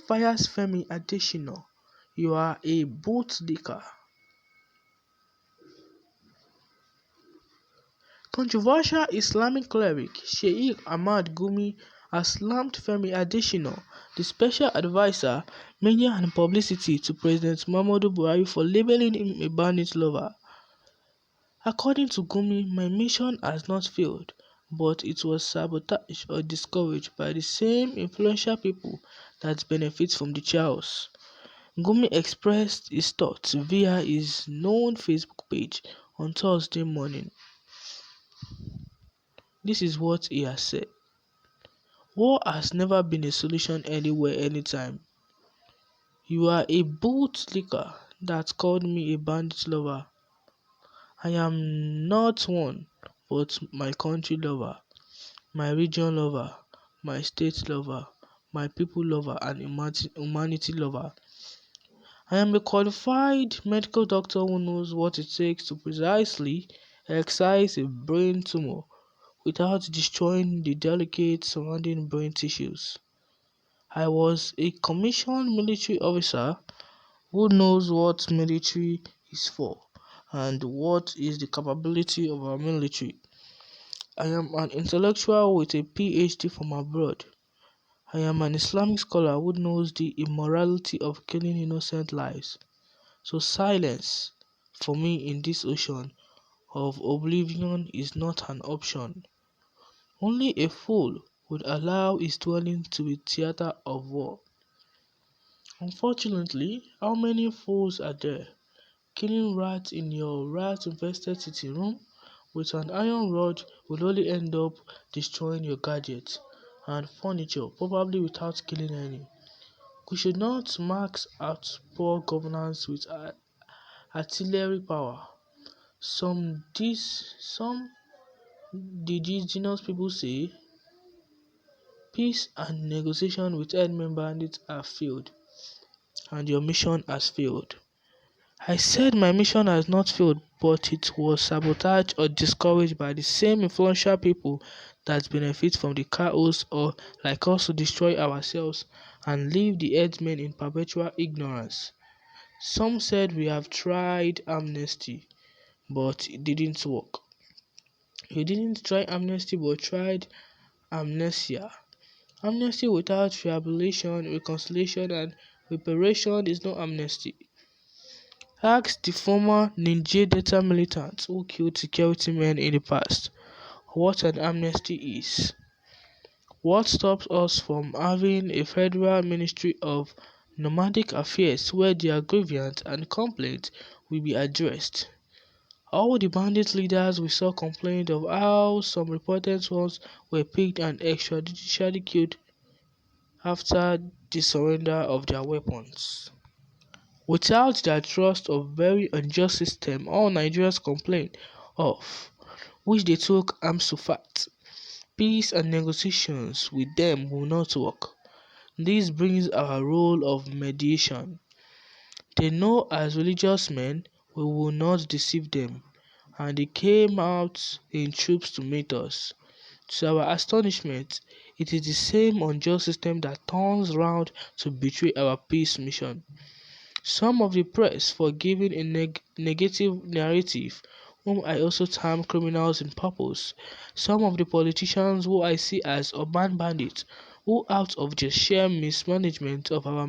fires Femi Adesina. You are a bootlicker. Controversial Islamic cleric Sheik Gumi has slammed Femi Adesina, the special advisor, media and publicity to President Muhammadu Buhari for labeling him a bandit-lover. According to Gumi, my mission has not failed, but it was sabotaged or discouraged by the same influential people that benefit from the chaos. Gumi expressed his thoughts via his known Facebook page on Thursday morning. This is what he has said: "War has never been a solution anywhere, anytime. You are a bootlicker that called me a bandit lover. I am not one, but my country lover, my region lover, my state lover, my people lover, and humanity lover. I am a qualified medical doctor who knows what it takes to precisely excise a brain tumor without destroying the delicate surrounding brain tissues. I was a commissioned military officer who knows what military is for and what is the capability of our military. I am an intellectual with a PhD from abroad. I am an Islamic scholar who knows the immorality of killing innocent lives. So silence, for me in this ocean of oblivion, is not an option. Only a fool would allow his dwelling to be theatre of war. Unfortunately, how many fools are there? Killing rats in your rat-infested sitting room with an iron rod will only end up destroying your gadgets and furniture, probably without killing any. We should not max out poor governance with artillery power. Some indigenous people say peace and negotiation with headmen bandits have failed, and your mission has failed. I said my mission has not failed, but it was sabotaged or discouraged by the same influential people that benefit from the chaos or like us to destroy ourselves and leave the headsmen in perpetual ignorance. Some said we have tried amnesty, but it didn't work. We didn't try amnesty but tried amnesia. Amnesty without rehabilitation, reconciliation, and reparation is no amnesty. Ask the former Niger Delta militants who killed security men in the past what an amnesty is. What stops us from having a federal ministry of nomadic affairs where their grievances and complaints will be addressed? All the bandit leaders we saw complained of how some reported ones were picked and extrajudicially killed after the surrender of their weapons. Without their trust of very unjust system all Nigerians complain of, which they took arms to fight, peace and negotiations with them will not work. This brings our role of mediation. They know as religious men we will not deceive them, and they came out in troops to meet us. To our astonishment, it is the same unjust system that turns round to betray our peace mission. Some of the press for giving a negative narrative, whom I also term criminals in purpose. Some of the politicians who I see as urban bandits, who out of their sheer mismanagement of our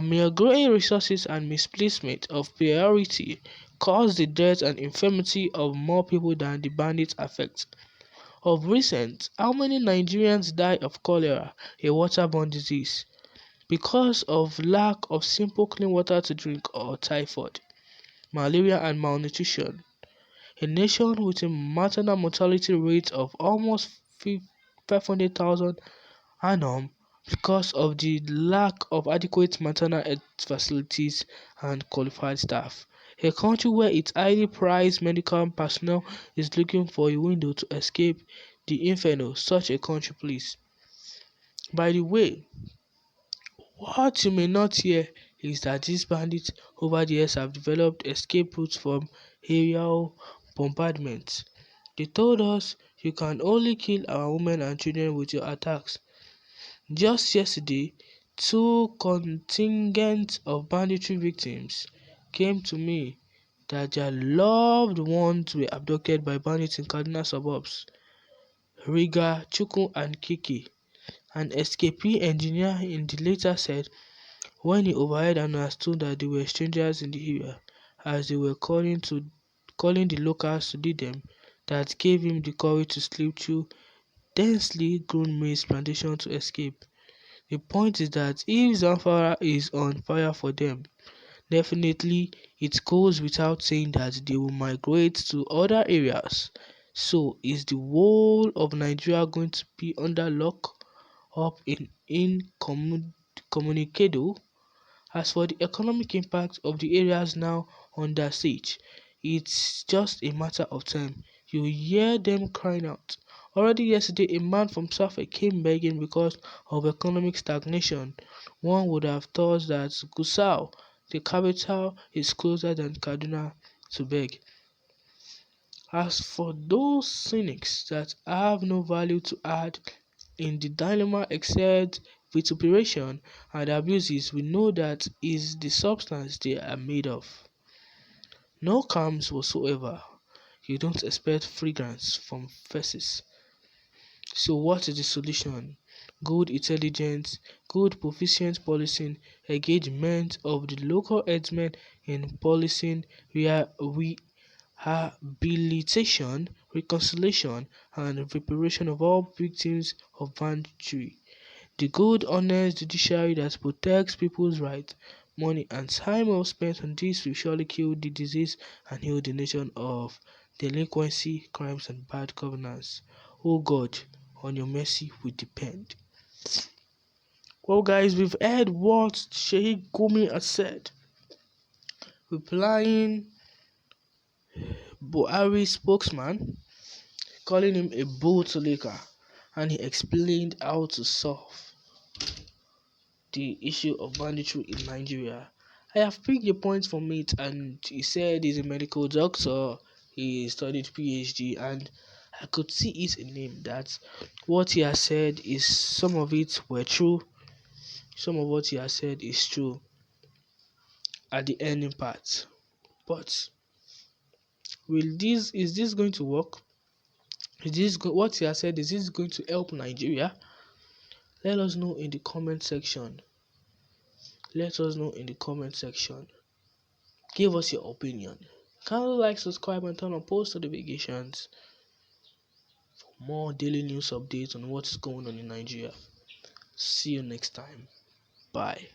mere growing resources and misplacement of priority cause the death and infirmity of more people than the bandits affect. Of recent, how many Nigerians die of cholera, a waterborne disease, because of lack of simple clean water to drink, or typhoid, malaria and malnutrition? A nation with a maternal mortality rate of almost 500,000 annum because of the lack of adequate maternal health facilities and qualified staff. A country where its highly prized medical personnel is looking for a window to escape the inferno. Such a country, please. By the way, what you may not hear is that these bandits over the years have developed escape routes from aerial bombardment. They told us you can only kill our women and children with your attacks. Just yesterday, two contingents of banditry victims came to me that their loved ones were abducted by bandits in Kaduna suburbs. Riga, Chukwu and Kiki, an escapee engineer in the latter said when he overheard and understood that they were strangers in the area, as they were calling the locals to lead them, that gave him the courage to slip through densely grown maize plantation to escape. The point is that if Zamfara is on fire for them, definitely it goes without saying that they will migrate to other areas. So is the whole of Nigeria going to be under lock up in incommunicado? As for the economic impact of the areas now under siege, it's just a matter of time. You hear them crying out. Already yesterday, a man from Suffolk came begging because of economic stagnation. One would have thought that Gusau, the capital, is closer than Kaduna to beg. As for those cynics that have no value to add in the dilemma except vituperation and abuses, we know that is the substance they are made of. No calms whatsoever. You don't expect fragrance from faces. So what is the solution? Good intelligence, good proficient policing, engagement of the local headsmen in policing, rehabilitation, reconciliation, and reparation of all victims of banditry. The good, honest judiciary that protects people's rights, money, and time well spent on this will surely kill the disease and heal the nation of delinquency, crimes, and bad governance. Oh God, on your mercy we depend. Well, guys, we've heard what Sheik Gumi has said, replying Buhari's spokesman, calling him a bootlicker, and he explained how to solve the issue of banditry in Nigeria. I have picked the points from it, and he said he's a medical doctor, he studied PhD, and I could see it in him that what he has said is some of it were true, some of what he has said is true at the ending part. But will this is this going to work? What he has said, is this going to help Nigeria? Let us know in the comment section. Let us know in the comment section. Give us your opinion. Kindly like, subscribe, and turn on post notifications for more daily news updates on what's going on in Nigeria. See you next time. Bye.